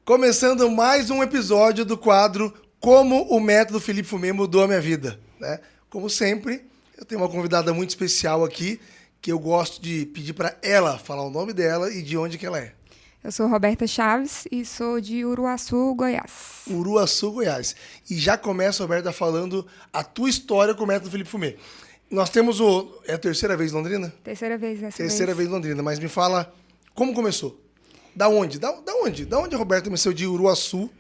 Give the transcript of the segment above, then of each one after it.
Começando mais um episódio do quadro Como o Método Felipe Fumê Mudou a Minha Vida, né? Como sempre, eu tenho uma convidada muito especial aqui, que eu gosto de pedir para ela falar o nome dela e de onde que ela é. Eu sou Roberta Chaves e sou de Uruaçu, Goiás. Uruaçu, Goiás. E já começa, Roberta, falando a tua história com o Método Felipe Fumê. Nós temos o... É a terceira vez em Londrina? Terceira vez dessa Terceira vez em Londrina, mas me fala como começou. Da onde? Da onde? Da onde a Roberta começou de Uruaçu,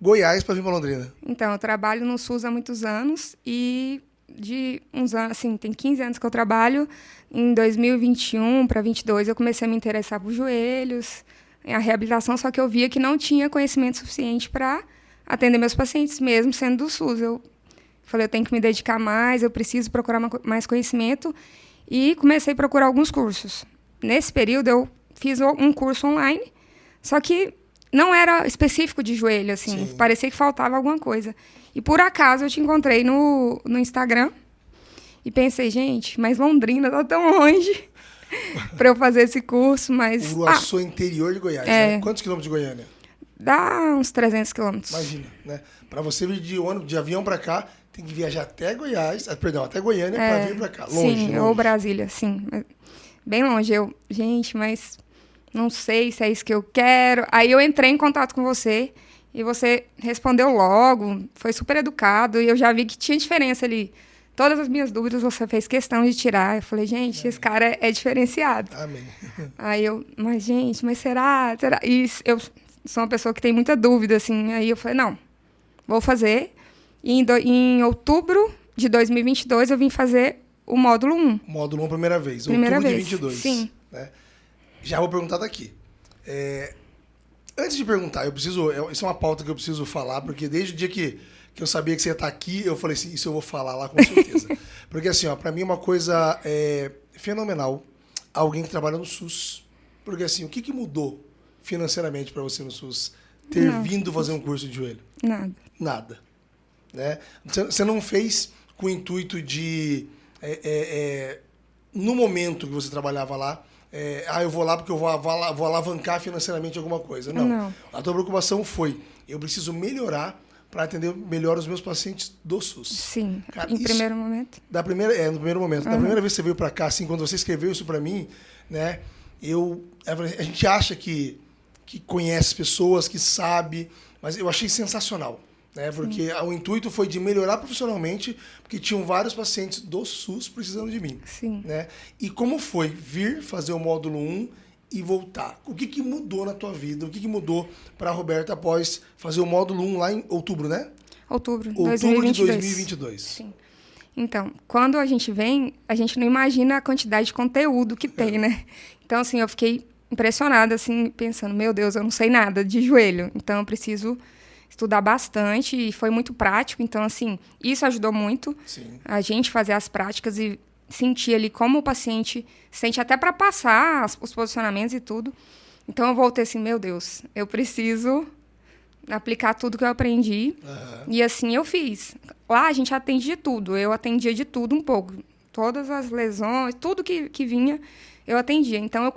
Goiás, para vir para Londrina? Então, eu trabalho no SUS há muitos anos e de uns anos, assim, tem 15 anos que eu trabalho. Em 2021 para 2022 eu comecei a me interessar por joelhos, a reabilitação, só que eu via que não tinha conhecimento suficiente para atender meus pacientes, mesmo sendo do SUS. Eu falei, eu tenho que me dedicar mais, eu preciso procurar mais conhecimento e comecei a procurar alguns cursos. Nesse período eu fiz um curso online, só que não era específico de joelho, assim, parecia que faltava alguma coisa. E por acaso eu te encontrei no Instagram e pensei, gente, mas Londrina tá tão longe para eu fazer esse curso, mas... Uruaçu, interior de Goiás, né? Quantos quilômetros de Goiânia? Dá uns 300 quilômetros. Imagina, né? Para você vir de ônibus, de avião para cá, tem que viajar até Goiás, até Goiânia para vir para cá. Longe, sim, longe. Ou Brasília, sim. Bem longe. Gente, mas não sei se é isso que eu quero. Aí eu entrei em contato com você e você respondeu logo, foi super educado e eu já vi que tinha diferença ali. Todas as minhas dúvidas você fez questão de tirar. Eu falei, gente, Amém. Esse cara é diferenciado. Amém. Aí eu, mas será? E eu sou uma pessoa que tem muita dúvida, assim. Aí eu falei, não, vou fazer. E em outubro de 2022 eu vim fazer o módulo 1. Módulo 1, primeira vez. Primeira outubro vez, de 22. sim. Né? Já vou perguntar daqui. Antes de perguntar, isso é uma pauta que eu preciso falar, porque desde o dia que eu sabia que você ia estar aqui, eu falei assim, isso eu vou falar lá com certeza. Porque assim, para mim é uma coisa fenomenal alguém que trabalha no SUS. Porque assim, o que mudou financeiramente para você no SUS ter vindo fazer um curso de joelho? Nada. Né? Você não fez com o intuito de, no momento que você trabalhava lá, eu vou lá porque eu vou alavancar financeiramente alguma coisa. Não. A tua preocupação foi, eu preciso melhorar para atender melhor os meus pacientes do SUS. Sim, cara, primeiro momento. No primeiro momento. Da primeira vez que você veio para cá, assim, quando você escreveu isso para mim, né, a gente acha que conhece pessoas, que sabe, mas eu achei sensacional. Né, porque o intuito foi de melhorar profissionalmente, porque tinham vários pacientes do SUS precisando de mim. Sim. Né? E como foi vir fazer o módulo 1 e voltar? O que mudou na tua vida? O que mudou para a Roberta após fazer o módulo 1 lá em outubro, né? Outubro de 2022. Sim. Então, quando a gente vem, a gente não imagina a quantidade de conteúdo que tem, né? Então, assim, eu fiquei impressionada, assim, pensando, meu Deus, eu não sei nada de joelho, então eu preciso estudar bastante e foi muito prático. Então, assim, isso ajudou muito a gente fazer as práticas e sentir ali como o paciente sente até para passar os posicionamentos e tudo. Então, eu voltei assim, meu Deus, eu preciso aplicar tudo que eu aprendi. E assim eu fiz. Lá a gente atende de tudo. Eu atendia de tudo um pouco. Todas as lesões, tudo que vinha, eu atendia. Então,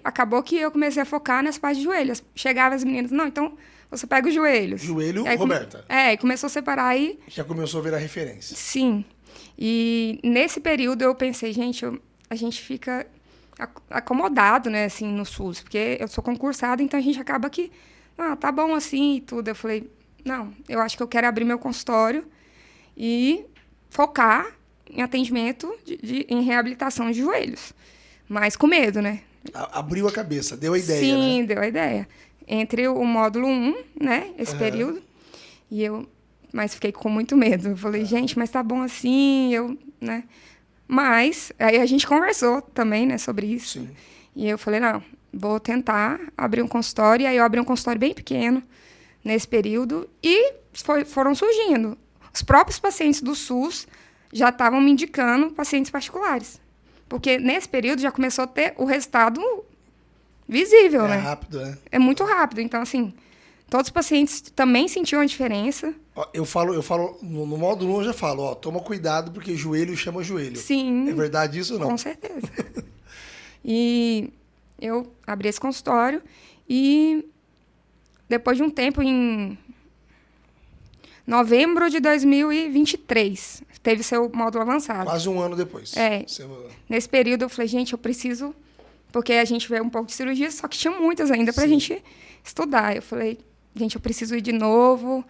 acabou que eu comecei a focar nas partes de joelhos. Chegava as meninas, não, então... Você pega os joelhos. Joelho, aí, Roberta. E começou a separar aí. Já começou a virar referência. Sim. E nesse período eu pensei, gente, a gente fica acomodado, né, assim, no SUS. Porque eu sou concursada, então a gente acaba que, tá bom assim e tudo. Eu falei, não, eu acho que eu quero abrir meu consultório e focar em atendimento em reabilitação de joelhos. Mas com medo, né? Abriu a cabeça, deu a ideia, Sim, né? Deu a ideia. Entre o módulo 1, né, esse período, mas fiquei com muito medo. Eu falei, gente, mas tá bom assim, né? Mas, aí a gente conversou também, né, sobre isso. Sim. E eu falei, não, vou tentar abrir um consultório. E aí eu abri um consultório bem pequeno nesse período e foram surgindo. Os próprios pacientes do SUS já estavam me indicando pacientes particulares. Porque nesse período já começou a ter o resultado visível, né? É rápido, né? É muito rápido. Então, assim, todos os pacientes também sentiam a diferença. Eu falo no módulo 1 eu já falo, toma cuidado porque joelho chama joelho. Sim. É verdade isso ou não? Com certeza. E eu abri esse consultório e depois de um tempo, em novembro de 2023, teve seu módulo avançado. Quase um ano depois. Nesse período eu falei, gente, eu preciso... Porque a gente vê um pouco de cirurgia, só que tinha muitas ainda pra gente estudar. Eu falei, gente, eu preciso ir de novo.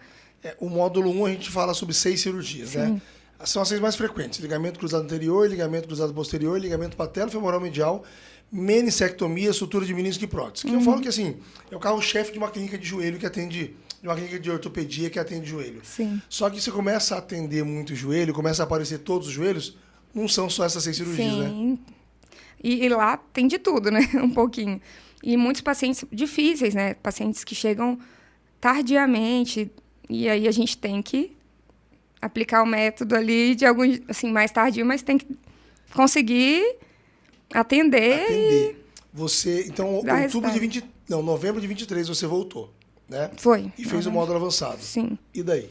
O módulo 1 a gente fala sobre 6 cirurgias, né? São as 6 mais frequentes. Ligamento cruzado anterior, ligamento cruzado posterior, ligamento patelo-femoral medial, meniscectomia, sutura de menisco e prótese. Que eu falo que, assim, é o carro-chefe de uma clínica de joelho que atende... De uma clínica de ortopedia que atende joelho. Sim. Só que você começa a atender muito joelho, começa a aparecer todos os joelhos, não são só essas 6 cirurgias, né? E lá tem de tudo, né? Um pouquinho. E muitos pacientes difíceis, né? Pacientes que chegam tardiamente. E aí a gente tem que aplicar o método ali de algum, assim, mais tardio, mas tem que conseguir atender. Você, então, novembro de 23 você voltou, né? Foi. E fez o módulo avançado. Sim. E daí?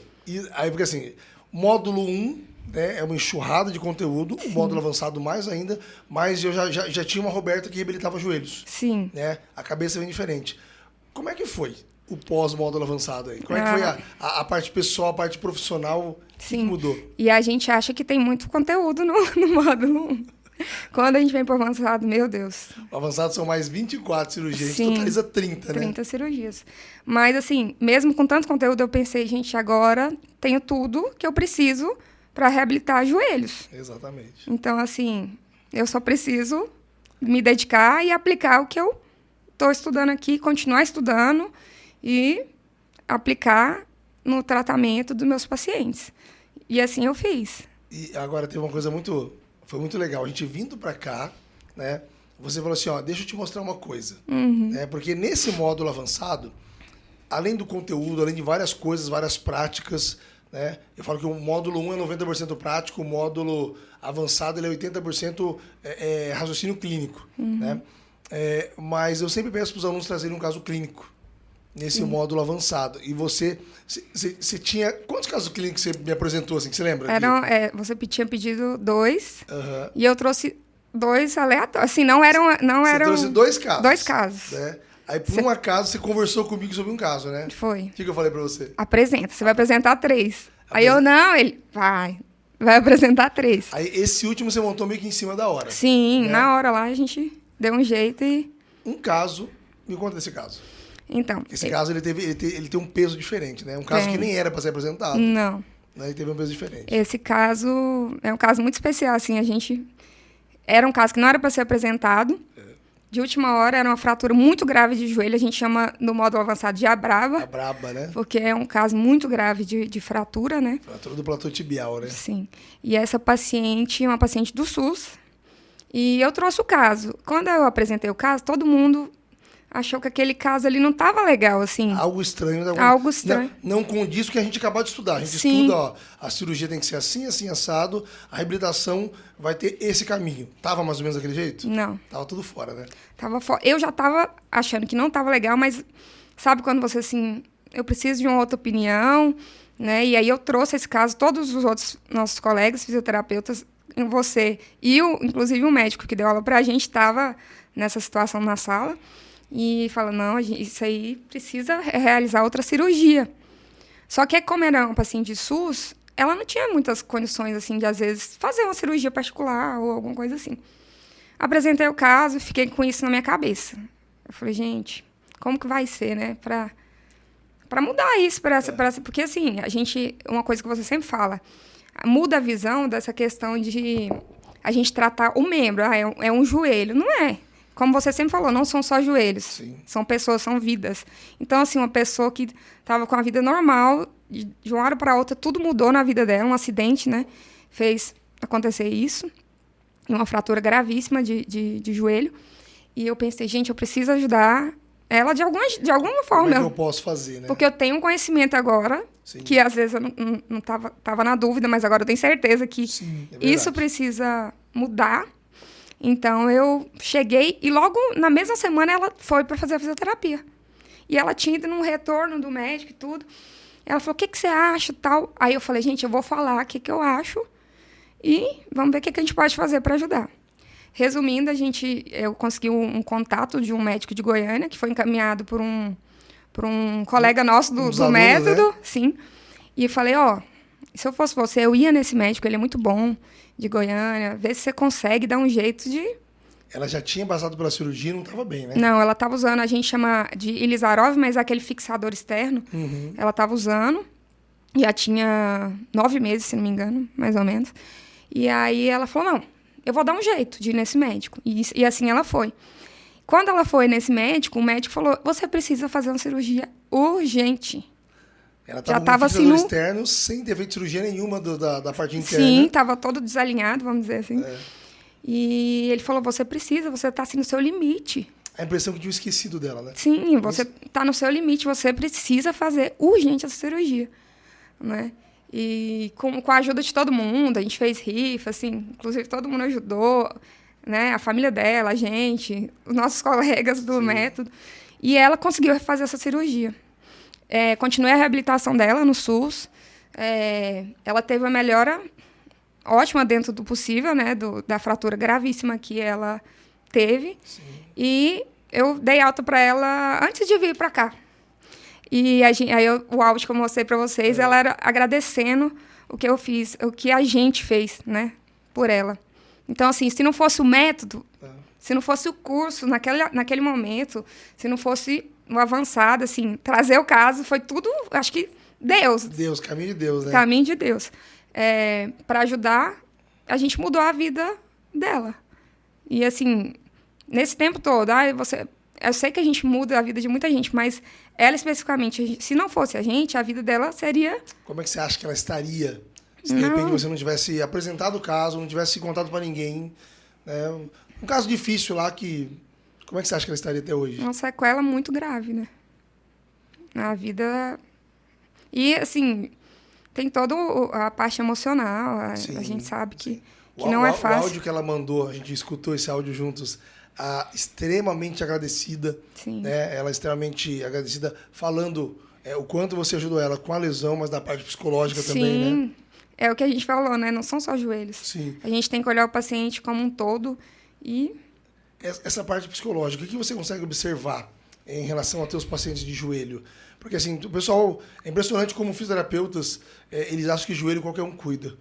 Aí, porque assim, módulo 1... né, é uma enxurrada de conteúdo, o módulo avançado mais ainda, mas eu já tinha uma Roberta que reabilitava joelhos. Sim. Né? A cabeça vem diferente. Como é que foi o pós-módulo avançado aí? Como é que foi a parte pessoal, a parte profissional? Sim. Que mudou? E a gente acha que tem muito conteúdo no módulo 1. Quando a gente vem para o avançado, meu Deus. O avançado são mais 24 cirurgias, a Sim, gente totaliza 30, né? 30 cirurgias. Mas, assim, mesmo com tanto conteúdo, eu pensei, gente, agora tenho tudo que eu preciso para reabilitar joelhos. Exatamente. Então, assim, eu só preciso me dedicar e aplicar o que eu estou estudando aqui, continuar estudando e aplicar no tratamento dos meus pacientes. E assim eu fiz. E agora tem uma coisa foi muito legal. A gente vindo para cá, né? Você falou assim, ó, deixa eu te mostrar uma coisa. Né? Porque nesse módulo avançado, além do conteúdo, além de várias coisas, várias práticas, né? Eu falo que o módulo 1 é 90% prático, o módulo avançado ele é 80% raciocínio clínico. Né? Mas eu sempre peço para os alunos trazerem um caso clínico nesse módulo avançado. E você tinha... Quantos casos clínicos você me apresentou, assim, que você lembra? Você tinha pedido 2, e eu trouxe 2 aleatórios. Assim, não eram... Você trouxe 2 casos. 2 casos. Né? Aí, por um acaso, você conversou comigo sobre um caso, né? Foi. O que eu falei pra você? Apresenta. Você vai apresentar 3. Aí eu, não, ele... Vai apresentar 3. Aí, esse último você montou meio que em cima da hora. Sim, né? Na hora lá a gente deu um jeito e... Um caso... Me conta desse caso. Então... Esse caso, ele tem um peso diferente, né? Um caso que nem era pra ser apresentado. Não. Né? Ele teve um peso diferente. Esse caso é um caso muito especial, assim. Era um caso que não era pra ser apresentado. De última hora, era uma fratura muito grave de joelho. A gente chama, no módulo avançado, de a braba. A braba, né? Porque é um caso muito grave de fratura, né? Fratura do platô tibial, né? Sim. E essa paciente é uma paciente do SUS. E eu trouxe o caso. Quando eu apresentei o caso, todo mundo achou que aquele caso ali não estava legal, assim. Algo estranho. Algo estranho. Não condiz com o que a gente acabou de estudar. A gente estuda, ó, a cirurgia tem que ser assim, assim, assado. A reabilitação vai ter esse caminho. Tava mais ou menos daquele jeito? Não. Tava tudo fora, né? Tava fora. Eu já tava achando que não tava legal, mas sabe quando você, assim, eu preciso de uma outra opinião, né? E aí eu trouxe esse caso, todos os outros nossos colegas fisioterapeutas, você e, inclusive, o médico que deu aula pra gente estava nessa situação na sala. E fala, não, isso aí precisa realizar outra cirurgia. Só que como era uma paciente de SUS, ela não tinha muitas condições, assim, de, às vezes, fazer uma cirurgia particular ou alguma coisa assim. Apresentei o caso e fiquei com isso na minha cabeça. Eu falei, gente, como que vai ser, né? Pra mudar isso, porque, assim, uma coisa que você sempre fala, muda a visão dessa questão de a gente tratar o membro. É um joelho. Não é. Como você sempre falou, não são só joelhos. Sim. São pessoas, são vidas. Então, assim, uma pessoa que estava com a vida normal, de uma hora para outra, tudo mudou na vida dela. Um acidente, né? Fez acontecer isso. E uma fratura gravíssima de joelho. E eu pensei, gente, eu preciso ajudar ela de alguma forma. Como é que eu posso fazer, né? Porque eu tenho um conhecimento agora, Sim. que às vezes eu não tava na dúvida, mas agora eu tenho certeza que isso precisa mudar. Então, eu cheguei e logo na mesma semana ela foi para fazer a fisioterapia. E ela tinha ido num retorno do médico e tudo. Ela falou, o que você acha tal? Aí eu falei, gente, eu vou falar o que eu acho e vamos ver o que a gente pode fazer para ajudar. Resumindo, eu consegui um contato de um médico de Goiânia, que foi encaminhado por um para um colega nosso do método, né? Sim. E falei, ó, se eu fosse você, eu ia nesse médico, ele é muito bom, de Goiânia, vê se você consegue dar um jeito de... Ela já tinha passado pela cirurgia e não estava bem, né? Não, ela estava usando, a gente chama de Ilizarov, mas é aquele fixador externo. Ela estava usando, já tinha 9 meses, se não me engano, mais ou menos. E aí ela falou, não, eu vou dar um jeito de ir nesse médico. E assim ela foi. Quando ela foi nesse médico, o médico falou, você precisa fazer uma cirurgia urgente. Ela estava com um fixador externo, sem ter feito cirurgia nenhuma da parte interna. Sim, estava todo desalinhado, vamos dizer assim. E ele falou, você está assim no seu limite. A impressão que tinha esquecido dela, né? Sim, você está no seu limite, você precisa fazer urgente essa cirurgia, né? E com a ajuda de todo mundo, a gente fez rifa, assim, inclusive todo mundo ajudou, né? A família dela, a gente, os nossos colegas do método. E ela conseguiu fazer essa cirurgia. Continuei a reabilitação dela no SUS. Ela teve uma melhora ótima dentro do possível, né? Da fratura gravíssima que ela teve. Sim. E eu dei alta para ela antes de vir para cá. E o áudio que eu mostrei para vocês, ela era agradecendo o que eu fiz, o que a gente fez, né? Por ela. Então, assim, se não fosse o método, se não fosse o curso naquele momento, se não fosse o avançado, assim, trazer o caso, foi tudo, acho que Deus. Deus, caminho de Deus, né? Caminho de Deus. Para ajudar, a gente mudou a vida dela. E, assim, nesse tempo todo, eu sei que a gente muda a vida de muita gente, mas ela especificamente, se não fosse a gente, a vida dela seria... Como é que você acha que ela estaria se de repente você não tivesse apresentado o caso, não tivesse contado para ninguém, né? Um caso difícil lá que... Como é que você acha que ela estaria até hoje? Uma sequela muito grave, né? Na vida... E, assim, tem toda a parte emocional. A gente sabe que não é fácil. O áudio que ela mandou, a gente escutou esse áudio juntos, extremamente agradecida. Sim. Né? Ela é extremamente agradecida, falando o quanto você ajudou ela com a lesão, mas da parte psicológica também, né? É o que a gente falou, né? Não são só joelhos. Sim. A gente tem que olhar o paciente como um todo e... Essa parte psicológica, o que você consegue observar em relação a teus pacientes de joelho? Porque, assim, o pessoal... É impressionante como fisioterapeutas, eles acham que joelho qualquer um cuida.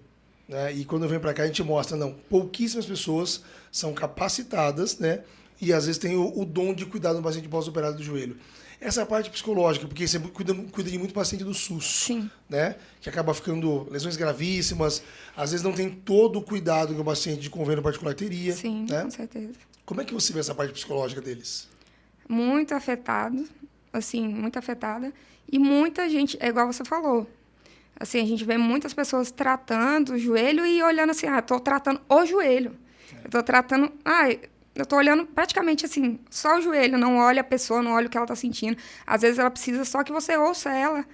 Né? E quando vem para cá, a gente mostra, não, pouquíssimas pessoas são capacitadas, né? E, às vezes, têm o dom de cuidar do paciente pós-operado do joelho. Essa parte psicológica, porque você cuida de muito paciente do SUS. Sim. Né? Que acaba ficando lesões gravíssimas, às vezes não tem todo o cuidado que o paciente de convênio particular teria. Sim, né? Com certeza. Como é que você vê essa parte psicológica deles? Muito afetado, assim, muito afetada. E muita gente, é igual você falou, assim, a gente vê muitas pessoas tratando o joelho e olhando assim, estou tratando o joelho. Eu estou tratando, eu estou olhando praticamente assim, só o joelho, não olha a pessoa, não olha o que ela está sentindo. Às vezes ela precisa só que você ouça ela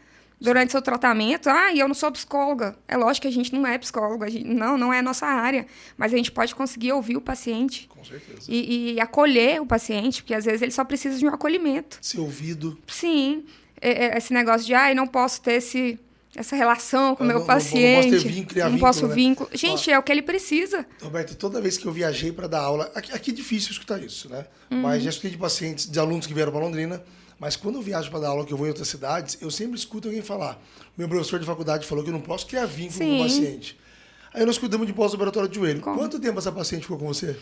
durante seu tratamento. E eu não sou psicóloga. É lógico que a gente não é psicóloga, não é a nossa área, mas a gente pode conseguir ouvir o paciente. Com certeza. E acolher o paciente, porque às vezes ele só precisa de um acolhimento. Ser ouvido. Sim. Esse negócio de, não posso ter essa relação com o meu paciente. Não posso ter vínculo, criar não posso né? vínculo. Gente, é o que ele precisa. Roberto, toda vez que eu viajei para dar aula, aqui é difícil escutar isso, né? Mas já escutei de pacientes, de alunos que vieram para Londrina, mas quando eu viajo para dar aula, que eu vou em outras cidades, eu sempre escuto alguém falar. Meu professor de faculdade falou que eu não posso criar vínculo com o paciente. Aí nós cuidamos de pós-operatório de joelho. Quanto tempo essa paciente ficou com você?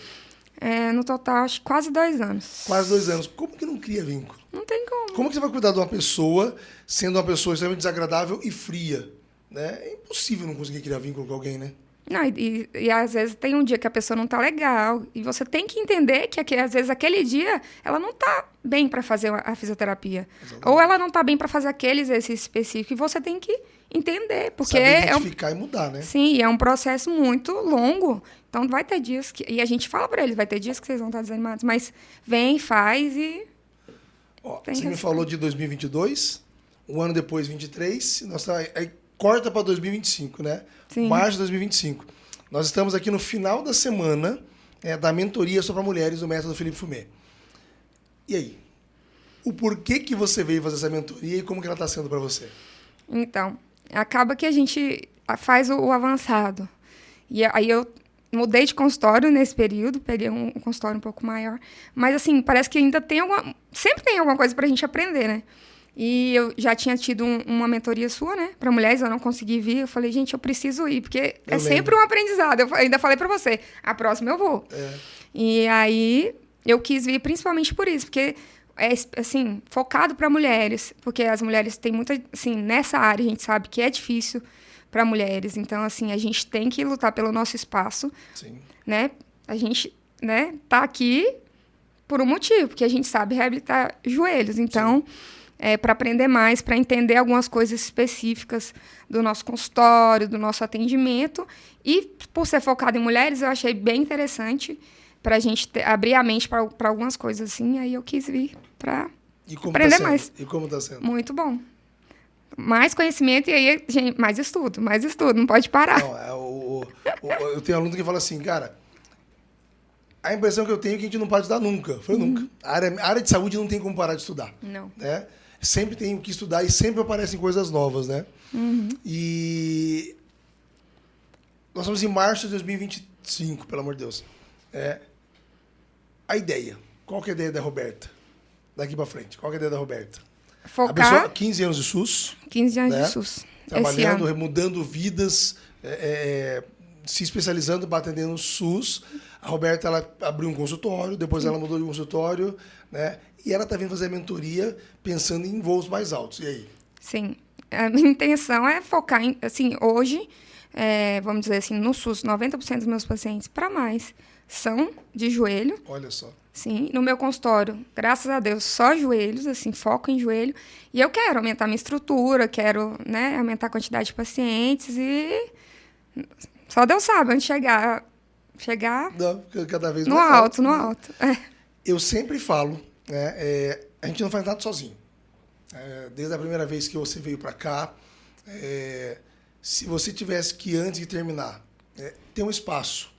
No total, acho que quase 2 anos. Quase 2 anos. Como que não cria vínculo? Não tem como. Como que você vai cuidar de uma pessoa, sendo uma pessoa extremamente desagradável e fria? Né? É impossível não conseguir criar vínculo com alguém, né? Não, e às vezes tem um dia que a pessoa não tá legal. E você tem que entender que às vezes aquele dia ela não tá bem para fazer a fisioterapia. Exatamente. Ou ela não tá bem para fazer aquele exercício específico. E você tem que entender. Porque saber identificar e mudar, né? Sim, é um processo muito longo. Então vai ter dias que... E a gente fala para eles, vai ter dias que vocês vão estar desanimados. Mas vem, faz e... Você me falou de 2022, um ano depois, 23. Aí corta para 2025, né? Sim. Março de 2025. Nós estamos aqui no final da semana da mentoria só para mulheres do método Felipe Fumé. E aí? O porquê que você veio fazer essa mentoria e como que ela está sendo para você? Então, acaba que a gente faz o avançado. E aí eu mudei de consultório nesse período, peguei um consultório um pouco maior. Mas, assim, parece que ainda tem sempre tem alguma coisa para a gente aprender, né? E eu já tinha tido uma mentoria sua, né? Para mulheres, eu não consegui vir. Eu falei, gente, eu preciso ir, porque é sempre um aprendizado. Eu ainda falei para você, a próxima eu vou. E aí, eu quis vir principalmente por isso, porque é, assim, focado para mulheres. Porque as mulheres têm muita, assim, nessa área a gente sabe que é difícil para mulheres. Então, assim, a gente tem que lutar pelo nosso espaço, Sim. né? A gente, né, tá aqui por um motivo, porque a gente sabe reabilitar joelhos. Então, para aprender mais, para entender algumas coisas específicas do nosso consultório, do nosso atendimento. E, por ser focado em mulheres, eu achei bem interessante para a gente abrir a mente para algumas coisas assim. Aí eu quis vir para aprender mais. E como está sendo? Muito bom. Mais conhecimento e aí, gente, mais estudo, não pode parar. Não, eu tenho aluno que fala assim, cara, a impressão que eu tenho é que a gente não para de estudar nunca. Eu falei, nunca. A área de saúde não tem como parar de estudar. Não. Né? Sempre tem o que estudar e sempre aparecem coisas novas, né? E nós estamos em março de 2025, pelo amor de Deus. A ideia. Qual que é a ideia da Roberta? Daqui pra frente. Qual que é a ideia da Roberta? Focar. A pessoa, 15 anos de SUS. 15 anos né? de SUS. Trabalhando, mudando vidas, se especializando para atender no SUS. A Roberta, ela abriu um consultório, depois ela mudou de consultório, né? E ela está vindo fazer a mentoria pensando em voos mais altos. E aí? Sim. A minha intenção é focar em, assim, hoje, vamos dizer assim, no SUS, 90% dos meus pacientes, para mais, são de joelho. Olha só. Sim, no meu consultório, graças a Deus, só joelhos, assim, foco em joelho. E eu quero aumentar minha estrutura, quero, né, aumentar a quantidade de pacientes e só Deus sabe onde chegar Não, cada vez no mais alto, no né? alto. Eu sempre falo, né, a gente não faz nada sozinho. Desde a primeira vez que você veio para cá, se você tivesse que, antes de terminar, ter um espaço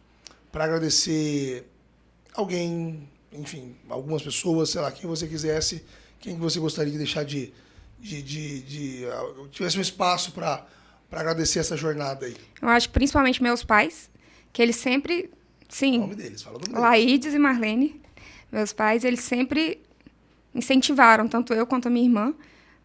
para agradecer alguém, enfim, algumas pessoas, sei lá, quem você quisesse, quem você gostaria de deixar tivesse um espaço para agradecer essa jornada aí. Eu acho que principalmente meus pais, que eles sempre, sim, O nome deles, fala o nome deles. Laídes e Marlene, meus pais, eles sempre incentivaram, tanto eu quanto a minha irmã,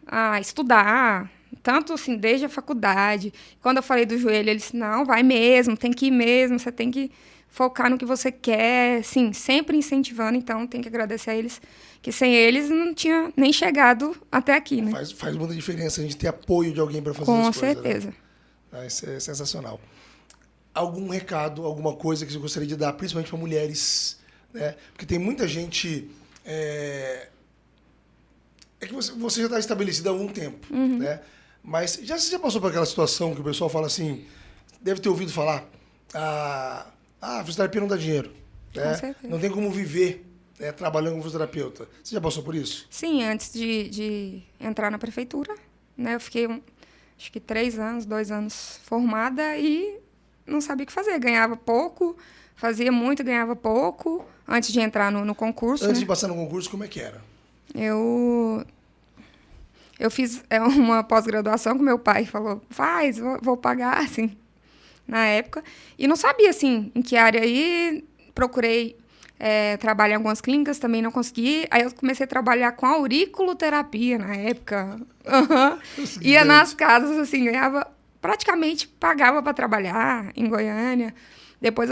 a estudar, tanto assim, desde a faculdade. Quando eu falei do joelho, eles, não, vai mesmo, tem que ir mesmo, você tem que focar no que você quer, sim, sempre incentivando, então tem que agradecer a eles, que sem eles não tinha nem chegado até aqui, né? Faz muita diferença a gente ter apoio de alguém para fazer Com as coisas. certeza. Né? Isso é sensacional. Algum recado, alguma coisa que você gostaria de dar, principalmente para mulheres, né? Porque tem muita gente... É que você já está estabelecido há algum tempo, né? Mas você já passou por aquela situação que o pessoal fala assim, deve ter ouvido falar, fisioterapia não dá dinheiro, né? Não tem como viver, né, trabalhando como fisioterapeuta. Você já passou por isso? Sim, antes de entrar na prefeitura, né? Eu fiquei, acho que 2 anos formada e não sabia o que fazer. Ganhava pouco, fazia muito, ganhava pouco, antes de entrar no concurso. Antes né? de passar no concurso, como é que era? Eu fiz uma pós-graduação que meu pai falou, faz, vou pagar, assim, na época. E não sabia, assim, em que área ir. Procurei trabalhar em algumas clínicas, também não consegui. Aí eu comecei a trabalhar com auriculoterapia na época. Ia nas casas, assim, ganhava... Praticamente pagava para trabalhar em Goiânia. Depois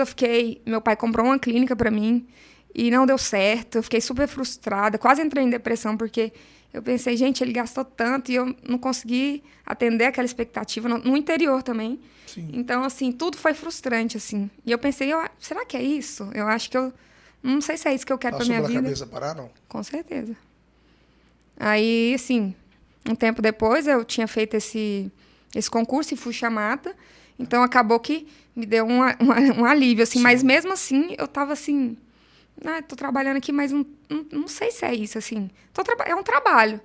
meu pai comprou uma clínica para mim. E não deu certo, eu fiquei super frustrada, quase entrei em depressão, porque eu pensei, gente, ele gastou tanto e eu não consegui atender aquela expectativa no interior também. Sim. Então, assim, tudo foi frustrante, assim. E eu pensei, será que é isso? Eu acho que não sei se é isso que eu quero para minha vida. Passou pela cabeça parar, não? Com certeza. Aí, assim, um tempo depois eu tinha feito esse concurso e fui chamada. Então, acabou que me deu um alívio, assim. Sim. Mas mesmo assim, eu tava assim... Tô trabalhando aqui, mas não sei se é isso, assim. É um trabalho.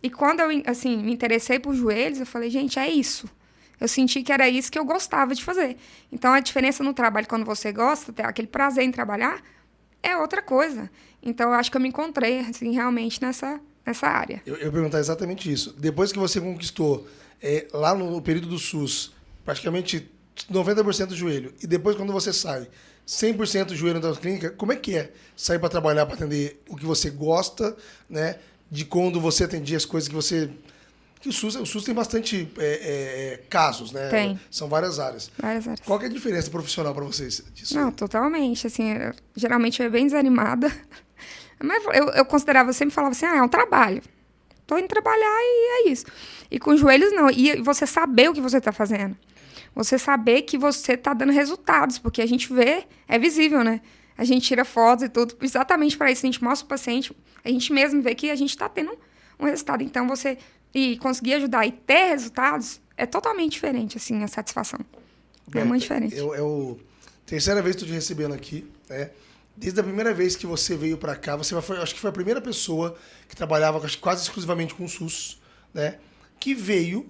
E quando eu, assim, me interessei por joelhos, eu falei, gente, é isso. Eu senti que era isso que eu gostava de fazer. Então, a diferença no trabalho, quando você gosta, ter aquele prazer em trabalhar, é outra coisa. Então, eu acho que eu me encontrei, assim, realmente nessa área. Eu ia perguntar exatamente isso. Depois que você conquistou, lá no período do SUS, praticamente 90% do joelho, e depois, quando você sai, 100% do joelho da clínica, como é que é sair para trabalhar, para atender o que você gosta, né? de quando você atendia as coisas que você... Que o SUS tem bastante casos, né? Tem. São várias áreas. Várias áreas. Qual que é a diferença profissional para vocês disso? Não, totalmente. Assim, geralmente eu ia bem desanimada. Mas eu considerava, eu sempre falava assim, é um trabalho. Tô indo trabalhar e é isso. E com joelhos, não. E você saber o que você tá fazendo. Você saber que você tá dando resultados, porque a gente vê, é visível, né? A gente tira fotos e tudo, exatamente para isso. A gente mostra o paciente, a gente mesmo vê que a gente tá tendo um resultado. Então, você... E conseguir ajudar e ter resultados é totalmente diferente, assim, a satisfação. É muito diferente. É a terceira vez que estou te recebendo aqui, né? Desde a primeira vez que você veio para cá, acho que foi a primeira pessoa que trabalhava quase exclusivamente com o SUS, né? Que veio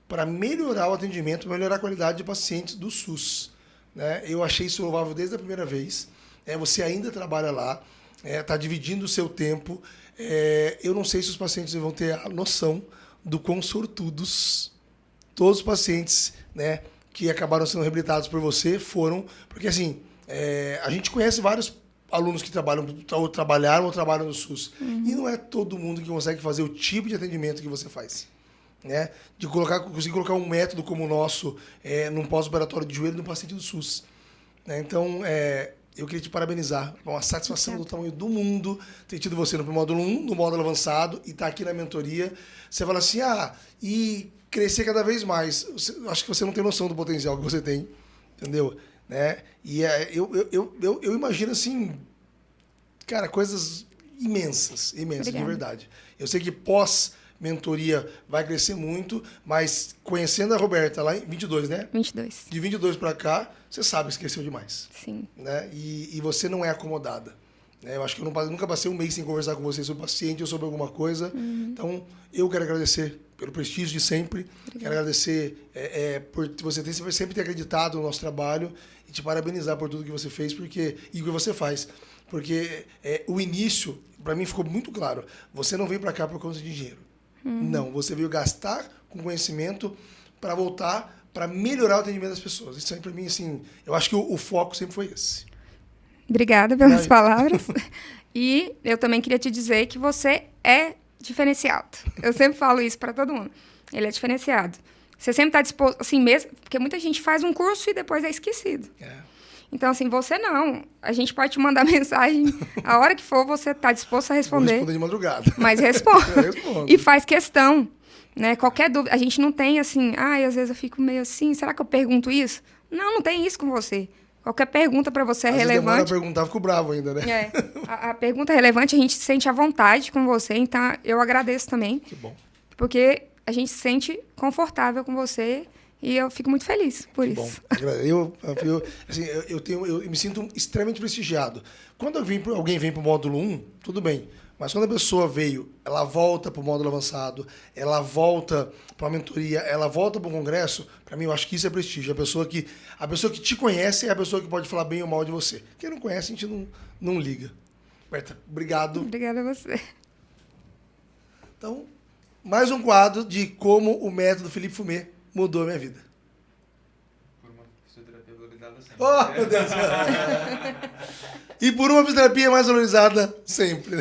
para melhorar o atendimento, melhorar a qualidade de pacientes do SUS, né? Eu achei isso louvável desde a primeira vez. Você ainda trabalha lá, está dividindo o seu tempo. Eu não sei se os pacientes vão ter a noção do quão sortudos todos os pacientes, né, que acabaram sendo reabilitados por você foram, porque assim, a gente conhece vários alunos que trabalharam ou trabalham no SUS, e não é todo mundo que consegue fazer o tipo de atendimento que você faz, né, de conseguir colocar um método como o nosso num pós-operatório de joelho no paciente do SUS, né? Então, eu queria te parabenizar. É uma satisfação do tamanho do mundo ter tido você no módulo 1, no módulo avançado, e estar aqui na mentoria. Você fala assim, e crescer cada vez mais. Acho que você não tem noção do potencial que você tem, entendeu? Né? E eu imagino, assim, cara, coisas imensas, de verdade. Eu sei que pós-mentoria vai crescer muito, mas conhecendo a Roberta lá em 22, né? 22. De 22 para cá, você sabe que você cresceu demais. Sim. Né? E você não é acomodada. Né? Eu acho que eu nunca passei um mês sem conversar com você sobre o paciente ou sobre alguma coisa. Então, eu quero agradecer pelo prestígio de sempre. Obrigada. Quero agradecer por você sempre ter acreditado no nosso trabalho e te parabenizar por tudo que você fez e o que você faz. Porque o início, para mim, ficou muito claro. Você não veio para cá por conta de dinheiro. Não, você veio gastar com conhecimento para voltar para melhorar o atendimento das pessoas. Isso aí, para mim, assim, eu acho que o foco sempre foi esse. Obrigada pelas palavras. E eu também queria te dizer que você é diferenciado. Eu sempre falo isso para todo mundo. Ele é diferenciado. Você sempre está disposto, assim mesmo, porque muita gente faz um curso e depois é esquecido. Então, assim, você não. A gente pode te mandar mensagem a hora que for, você está disposto a responder. Vou responder de madrugada. Mas responde. E faz questão. Né? Qualquer dúvida, a gente não tem assim, às vezes eu fico meio assim, será que eu pergunto isso? Não tem isso com você. Qualquer pergunta para você é relevante. Às vezes perguntar, fico bravo ainda, né? A pergunta é relevante, a gente se sente à vontade com você, então eu agradeço também. Que bom. Porque a gente se sente confortável com você e eu fico muito feliz por isso. Bom. Eu me sinto extremamente prestigiado. Quando alguém vem para o módulo 1, tudo bem. Mas quando a pessoa veio, ela volta para o módulo avançado, ela volta para a mentoria, ela volta para o congresso, para mim eu acho que isso é prestígio. A pessoa que te conhece é a pessoa que pode falar bem ou mal de você. Quem não conhece, a gente não liga. Berta, obrigado. Obrigada a você. Então, mais um quadro de como o método Felipe Fumê mudou a minha vida. Por uma fisioterapia valorizada sempre. Oh, meu Deus! E por uma fisioterapia mais valorizada sempre.